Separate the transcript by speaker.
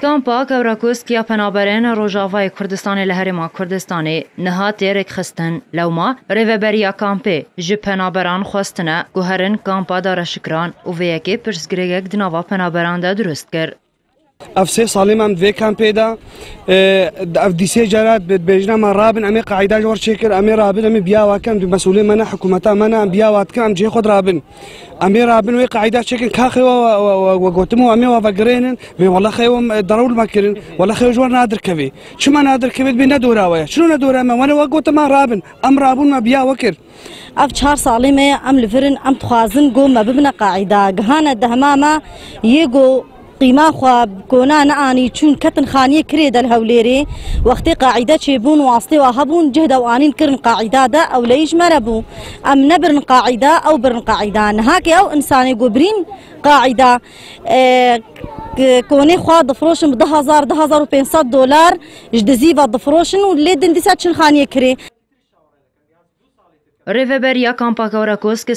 Speaker 1: کامپا کەوراکۆسکیا پەنابەرێنە ڕۆژاوای کوردستانی لە هەرێما کوردستانی نەهاتێ ڕێکخستن لەوما ڕێڤەبەریya kampê ji penaberan xwestine guherin kampa dareşikiran û vê yekê pirsgirêkek di nava penaberan de durist kir.
Speaker 2: Ev sê salê me divê kampê de ev dîsê carat bêjina me rabin em ê qeîda ji wir çêkir em ê rabin em ê biyawa kin bi mesulê me ne hikûmeta me ne em biyawa dikin em cihê xwe dirabin em ê rabin wê qeîda çêkin kaxê we gotim û em ê we vegirênin vê wela xê derewil me kirin wela xê ji wir nadirkevê çima nadirkevê bê nedora we çilo nedora me wene we gotim me rabin em rabûn me biyawa kir.
Speaker 3: Ev 4 salê me em li virin em dixwazin got me bibine qeîda gihane dehema me yê got قیما خو کۆنا نەئانی چوون کەتن خانیە کرێ دەل هەولێرێ وەختێ قاعیدە چێبوون واستێ وا هەبوون جهدا و ئانین کردن قاعیدادا ئەو لەیش مەرە بوو ئەم نەبرن قاعیدا ئەو برن قاعیدا نەهاکێ ئەو ئینسانێ گۆبرین قاعیدا کۆنەی خوا دەفرۆشن بە 10,500 دۆلار ji dizîva difrۆşin û lê din dîsa çil خانیە کرێ.
Speaker 1: Rêveberiya kampa Kewrakôskê